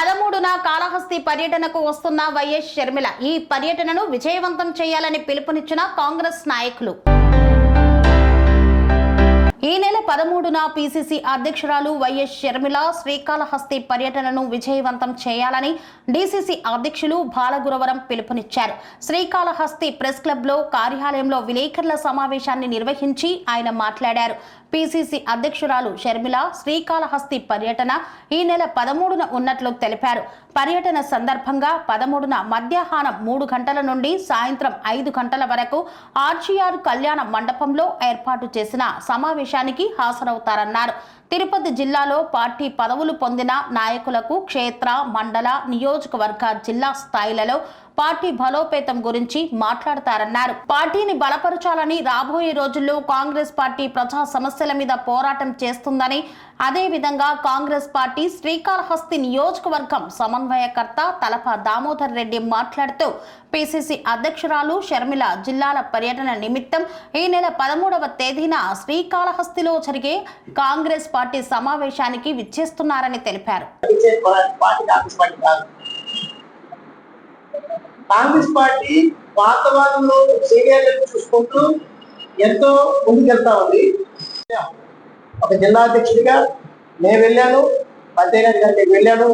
13న కాళహస్తి పర్యటనకు వస్తున్న వైఎస్ షర్మిల ఈ పర్యటనను విజయవంతం చేయాలని పిలుపునిచ్చిన కాంగ్రెస్ నాయకులు. ఈ నెల 13న పిసిసి అధ్యక్షురాలు వైఎస్ షర్మిల శ్రీకాళహస్తి పర్యటనను విజయవంతం చేయాలని డిసిసి అధ్యక్షులు బాలగురవరం పిలుపునిచ్చారు. శ్రీకాళహస్తి ప్రెస్ క్లబ్లో కార్యాలయంలో విలేకరుల సమావేశాన్ని నిర్వహించి ఆయన మాట్లాడారు. పిసిసి అధ్యక్షురాలు షర్మిల శ్రీకాళహస్తి పర్యటన ఈ నెల 13న ఉన్నట్లు తెలిపారు. పర్యటన సందర్భంగా 13న మధ్యాహ్నం 3 గంటల నుండి సాయంత్రం 5 గంటల వరకు ఆర్జీఆర్ కళ్యాణ మండపంలో ఏర్పాటు చేసిన సమావేశానికి హాజరవుతారన్నారు. తిరుపతి జిల్లాలో పార్టీ పదవులు పొందిన నాయకులకు క్షేత్ర, మండల, నియోజకవర్గ, జిల్లా స్థాయిలలో పార్టీ బలోపేతం గురించి మాట్లాడతారన్నారు. పార్టీని బలపరచాలని, రాబోయే రోజుల్లో కాంగ్రెస్ పార్టీ ప్రజా సమస్యల మీద పోరాటం చేస్తుందని, అదేవిధంగా కాంగ్రెస్ పార్టీ శ్రీకాళహస్తి నియోజకవర్గం సమన్వయకర్త తలప దామోదర్ రెడ్డి మాట్లాడుతూ పిసిసి అధ్యక్షురాలు షర్మిల జిల్లాల పర్యటన నిమిత్తం ఈ నెల 13వ తేదీన శ్రీకాళహస్తిలో జరిగే కాంగ్రెస్ పార్టీ సమావేశానికి విచ్చేస్తున్నారని తెలిపారు. కాంగ్రెస్ పార్టీ వాతావరణంలో సీనియర్లను చూసుకుంటూ ఎంతో ముందుకెళ్తా ఉంది. ఒక జిల్లా అధ్యక్షుడిగా నేను వెళ్ళాను, మంత్రి గారి దగ్గరికి వెళ్ళాను,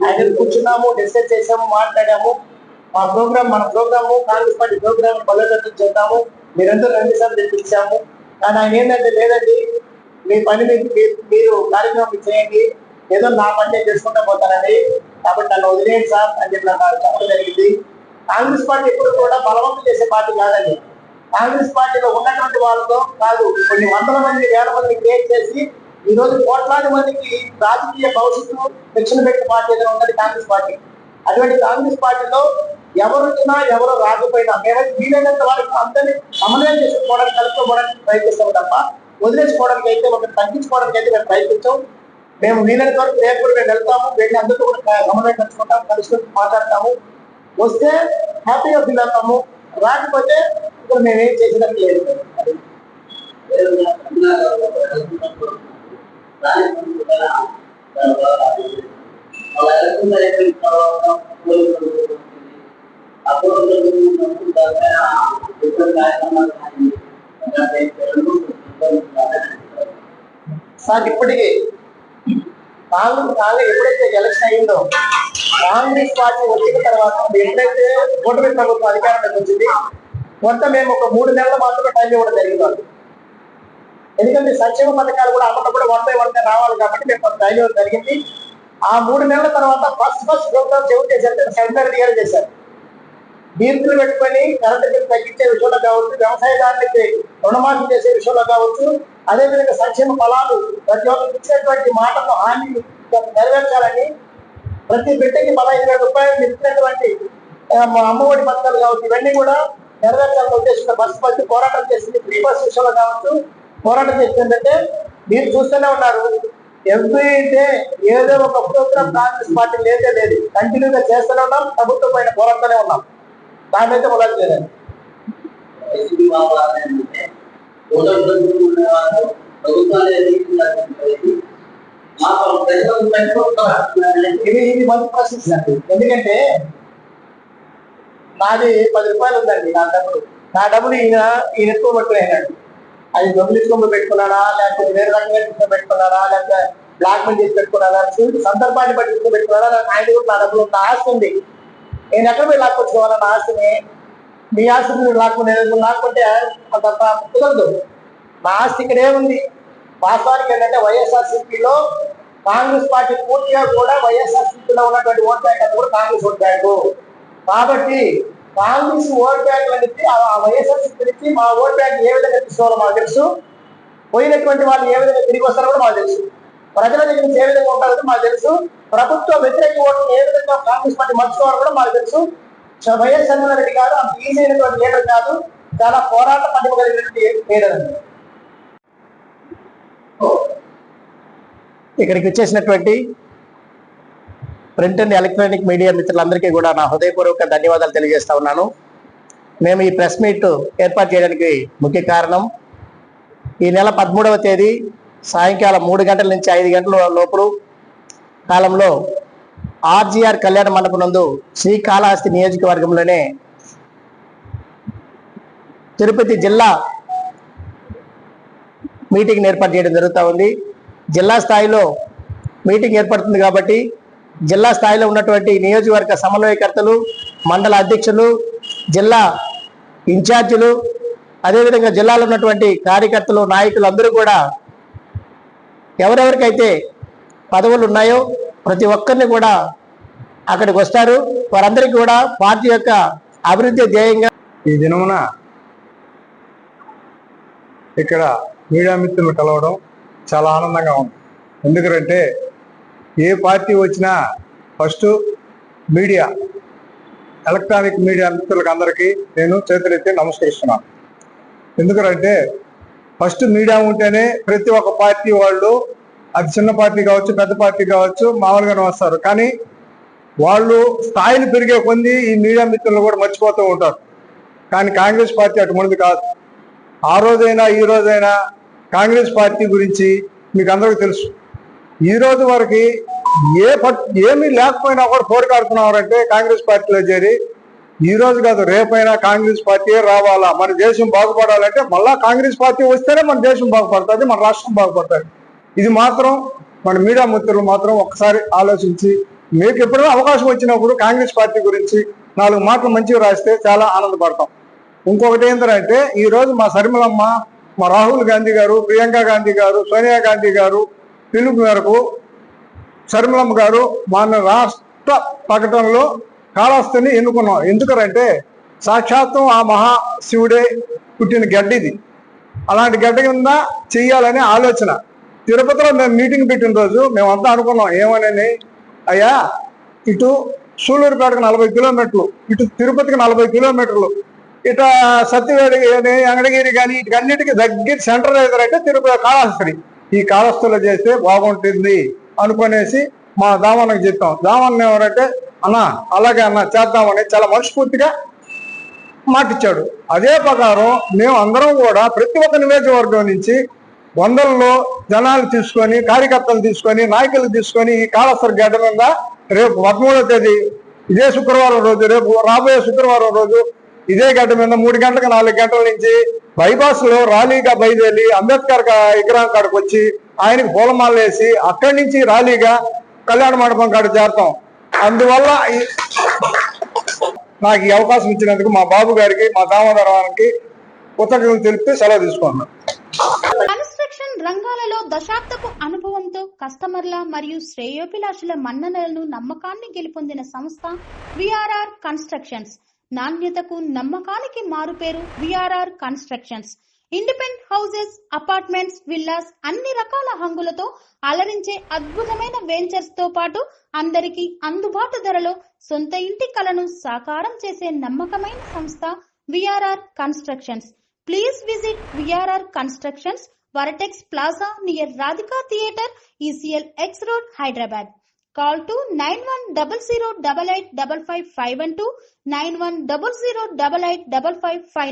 ఆయన కూర్చున్నాము, డిస్కస్ చేసాము, మాట్లాడాము. మన ప్రోగ్రాము కాంగ్రెస్ పార్టీ ప్రోగ్రామ్ బలోపేతం చేద్దాము, మీరందరూ 2 సార్లు తెప్పించాము. కానీ ఆయన ఏంటంటే, లేదండి మీ పని మీరు కార్యక్రమం చేయండి, ఏదో నా పని నేను చేసుకుంటా పోతానండి, కాబట్టి నన్ను వదిలేయండి సార్ అని చెప్పి నాకు చెప్పడం జరిగింది. కాంగ్రెస్ పార్టీ ఎప్పుడు కూడా బలవంతం చేసే పార్టీ కాదండి. కాంగ్రెస్ పార్టీలో ఉన్నటువంటి వాళ్ళతో కాదు, కొన్ని వందల మంది, వేల మందిని క్రియేట్ చేసి ఈ రోజు కోట్లాది మందికి రాజకీయ భవిష్యత్తు శిక్షణ పెట్టిన పార్టీ ఏదైనా ఉన్నది కాంగ్రెస్ పార్టీ. అటువంటి కాంగ్రెస్ పార్టీలో ఎవరు వచ్చినా ఎవరు రాకపోయినా మేమైతే వీలైనంత వాళ్ళకి అందరినీ సమన్వయం చేసుకోవడానికి, కలుపుకోవడానికి ప్రయత్నిస్తాం తప్ప వదిలేసుకోవడానికి అయితే, ఒకటి తగ్గించుకోవడానికి అయితే మేము ప్రయత్నించాం. మేము వీలైనంత వరకు రేపు కూడా మేము వెళ్తాము, వెళ్ళి అందరితో కూడా సమన్వయం కలుసుకుంటాము, కలుసుకుని మాట్లాడతాము. వస్తే హ్యాపీగా ఫీల్ అవుతాము, రాకపోతే ఇప్పుడు మేమేం చేసేదానికి లేదు. సార్ ఇప్పటికీ ఎప్పుడైతే ఎలక్షన్ అయిందో, కాంగ్రెస్ పార్టీ వచ్చిన తర్వాత ఎప్పుడైతే కూటమి ప్రభుత్వం అధికారంలోకి వచ్చింది, మొత్తం మేము ఒక 3 నెలలు మాత్రమే టైం ఇవ్వడం జరిగింది. ఎందుకంటే సంక్షేమ పథకాలు కూడా అప్పటికప్పుడు 1 by 1 రావాలి కాబట్టి మేము టైం ఇవ్వడం జరిగింది. ఆ 3 నెలల తర్వాత ఫస్ట్ ప్రోగ్రామ్ ఎవరు చేశారు? సెంటర్ గారు చేశారు. బీర్తులు పెట్టుకొని కరెంటు బిల్లు తగ్గించే విషయంలో కావచ్చు, వ్యవసాయదారులకి రుణమాఫీ చేసే విషయంలో కావచ్చు, అదేవిధంగా సంక్షేమ ఫలాలు ప్రతి ఒక్కరికి ఇచ్చినటువంటి మాటను హామీ నెరవేర్చాలని, ప్రతి బిడ్డకి 15,000 రూపాయలు ఇచ్చినటువంటి అమ్మఒడి పథకాలు కావచ్చు, ఇవన్నీ కూడా నెరవేర్చాలని ఉద్దేశంతో ఫస్ట్ పోరాటం చేసింది. 3 బస్ విషయంలో కావచ్చు పోరాటం చేసిందంటే మీరు చూస్తూనే ఉన్నారు. ఎవ్రీ డే ఏదో ఒక ప్రోగ్రామ్ కాంగ్రెస్ పార్టీ లేదు, కంటిన్యూగా చేస్తూనే ఉన్నాం, ప్రభుత్వం పైన పోరాడుతూనే ఉన్నాం. దాని అయితే మొదలు లేదండి. ఇది మంచి ప్రాసెస్ అండి. ఎందుకంటే నాది 10 రూపాయలు ఉందండి నా డబ్బులు ఈయన ఎక్కువ పట్టుకున్నాడు. అది దొంగిలించుకొని పెట్టుకున్నాడా, లేకపోతే వేరే రకంగా తీసుకొని పెట్టుకున్నాడా, లేకపోతే బ్లాక్ మెయిల్ చేసి పెట్టుకున్నాడా, సందర్భాన్ని బట్టి తీసుకొని పెట్టుకున్నాడా, ఆయన కూడా నా డబ్బులు నా ఆస్తి ఉంది, నేను ఎక్కడ పోయి లాక్కొచ్చుకోవాలా నా ఆస్తిని? మీ ఆస్తిని మీరు లాక్కుంటే అంత కుదరదు. నా ఆస్తి ఇక్కడే ఉంది. వాస్తవానికి ఏంటంటే వైఎస్ఆర్సీపీలో కాంగ్రెస్ పార్టీ పూర్తిగా కూడా వైఎస్ఆర్సీపీలో ఉన్నటువంటి ఓట్ బ్యాంక్ అది కూడా కాంగ్రెస్ ఓట్ బ్యాంకు. కాబట్టి కాంగ్రెస్ ఓట్ బ్యాంక్ అనేది ఆ వైఎస్ఆర్సీపీ నుంచి మా ఓట్ బ్యాంక్ ఏ విధంగా తీసుకోవాలో మాకు తెలుసు, పోయినటువంటి వాళ్ళు ఏ విధంగా తిరిగి వస్తారో కూడా మాకు తెలుసు, ప్రజల దగ్గర నుంచి ఏ విధంగా ఉంటారో మాకు తెలుసు, ప్రభుత్వ వ్యతిరేక ఓట్లు ఏ విధంగా కాంగ్రెస్ పార్టీ మర్చుకోవాలో కూడా మాకు తెలుసు. వైఎస్ జగన్మోహన్ గారు అంత ఈజీ అయినటువంటి లీడర్ కాదు, చాలా పోరాట పట్టిమ కలిగినటువంటి లీడర్ అండి. ఇక్కడికి వచ్చేసినటువంటి ప్రింట్ అండ్ ఎలక్ట్రానిక్ మీడియా మిత్రులందరికీ కూడా నా హృదయపూర్వక ధన్యవాదాలు తెలియజేస్తా ఉన్నాను. మేము ఈ ప్రెస్ మీట్ ఏర్పాటు చేయడానికి ముఖ్య కారణం, ఈ నెల 13వ తేదీ సాయంకాలం 3 గంటల నుంచి 5 గంటల లోపల కాలంలో ఆర్జీఆర్ కళ్యాణ మండపం నందు శ్రీకాళహస్తి నియోజకవర్గంలోనే తిరుపతి జిల్లా మీటింగ్ ఏర్పాటు చేయడం జరుగుతూ ఉంది. జిల్లా స్థాయిలో మీటింగ్ ఏర్పడుతుంది కాబట్టి జిల్లా స్థాయిలో ఉన్నటువంటి నియోజకవర్గ సమన్వయకర్తలు, మండల అధ్యక్షులు, జిల్లా ఇన్ఛార్జీలు, అదేవిధంగా జిల్లాలో ఉన్నటువంటి కార్యకర్తలు, నాయకులు అందరూ కూడా ఎవరెవరికైతే పదవులు ఉన్నాయో ప్రతి ఒక్కరిని కూడా అక్కడికి వస్తారు. వారందరికీ కూడా పార్టీ యొక్క అభివృద్ధి ధ్యేయంగా ఈ దినమున ఇక్కడ మీడియా మిత్రులు కలవడం చాలా ఆనందంగా ఉంది. ఎందుకంటే ఏ పార్టీ వచ్చినా ఫస్ట్ మీడియా, ఎలక్ట్రానిక్ మీడియా మిత్రులకు అందరికీ నేను చేతులెత్తి నమస్కరిస్తున్నాను. ఎందుకంటే ఫస్ట్ మీడియా ఉంటేనే ప్రతి ఒక్క పార్టీ వాళ్ళు, అది చిన్న పార్టీ కావచ్చు, పెద్ద పార్టీ కావచ్చు, మామూలుగానే వస్తారు. కానీ వాళ్ళు స్థాయిలు పెరిగే కొంది ఈ మీడియా మిత్రులు కూడా మర్చిపోతూ ఉంటారు. కానీ కాంగ్రెస్ పార్టీ అటువంటిది కాదు. ఆ రోజైనా ఈ రోజైనా కాంగ్రెస్ పార్టీ గురించి మీకు అందరికీ తెలుసు. ఈ రోజు వరకు ఏమీ లేకపోయినా కూడా పోరాడుతున్నారంటే కాంగ్రెస్ పార్టీలో చేరి, ఈ రోజు కాదు రేపైనా కాంగ్రెస్ పార్టీ రావాలా, మన దేశం బాగుపడాలంటే మళ్ళా కాంగ్రెస్ పార్టీ వస్తేనే మన దేశం బాగుపడుతుంది, మన రాష్ట్రం బాగుపడుతుంది. ఇది మాత్రం మన మీడియా మిత్రులు మాత్రం ఒక్కసారి ఆలోచించి, మీకు ఎప్పుడైనా అవకాశం వచ్చినప్పుడు కాంగ్రెస్ పార్టీ గురించి 4 మాటలు మంచిగా రాస్తే చాలా ఆనందపడతాం. ఇంకొకటి ఏంటంటే ఈ రోజు మా శర్మిలమ్మ, మా రాహుల్ గాంధీ గారు, ప్రియాంక గాంధీ గారు, సోనియా గాంధీ గారు పిలుపు మేరకు శర్మిలమ్మ గారు మన రాష్ట్ర ప్రకటనలో కాళహస్తిని ఎన్నుకున్నాం. ఎందుకంటే సాక్షాత్తు ఆ మహాశివుడే పుట్టిన గడ్డ ఇది. అలాంటి గడ్డ కింద చెయ్యాలనే ఆలోచన. తిరుపతిలో మేము మీటింగ్ పెట్టిన రోజు మేమంతా అనుకున్నాం ఏమని, అయ్యా ఇటు సూళ్ళూరుపేటకు 40 కిలోమీటర్లు, ఇటు తిరుపతికి 40 కిలోమీటర్లు, ఇట సత్యవేడి అంగడగిరి కానీ ఇటుకన్నిటికీ దగ్గర సెంటర్ ఏదంటే తిరుపతి కాళహస్తి. ఈ కాళహస్తిలో చేస్తే బాగుంటుంది అనుకునేసి మా దామన్నకి చెప్పాం. దామన్న ఎవరంటే అన్న అలాగే అన్న చేద్దామని చాలా మనస్ఫూర్తిగా మాటిచ్చాడు. అదే ప్రకారం మేము అందరం కూడా ప్రతి ఒక్క నియోజకవర్గం నుంచి వందల్లో జనాలు తీసుకొని, కార్యకర్తలు తీసుకొని, నాయకులు తీసుకొని ఈ కాళహస్తి గడ్డ మీద రేపు 13వ తేదీ ఇదే శుక్రవారం రోజు, రేపు రాబోయే శుక్రవారం రోజు ఇదే గడ్డ మీద 3 గంటలకు 4 గంటల నుంచి బైపాస్ లో ర్యాలీగా బయలుదేరి అంబేద్కర్ విగ్రహం కాడికి వచ్చి ఆయనకు పూలమాలలు వేసి అక్కడి నుంచి ర్యాలీగా కళ్యాణ మండపం కాడ చేరతాం. అందువల్ల నాకు ఈ అవకాశం ఇచ్చినందుకు మా బాబు గారికి, మా దామోదరానికి కృతజ్ఞతలు తెలిపి సెలవు తీసుకున్నాను. కన్స్ట్రక్షన్ రంగాలలో దశాబ్దపు అనుభవంతో కస్టమర్ల మరియు శ్రేయోభిలాషుల మన్ననలను, నమ్మకాన్ని గెలుపొందిన సంస్థ విఆర్ఆర్ కన్స్ట్రక్షన్స్. నాణ్యతకు, నమ్మకానికి మారుపేరు VRR constructions. Independent houses, apartments, villas అన్ని రకాల హంగులతో అలరించే అద్భుతమైన వెంచర్స్ తో పాటు అందరికీ అందుబాటు ధరలో సొంత ఇంటి కలను సాకారం చేసే నమ్మకమైన సంస్థ VRR constructions. Please visit VRR Constructions, Varatex Plaza near Radhika Theatre, ECL X Road, Hyderabad. Call to 9100885551 9100885559.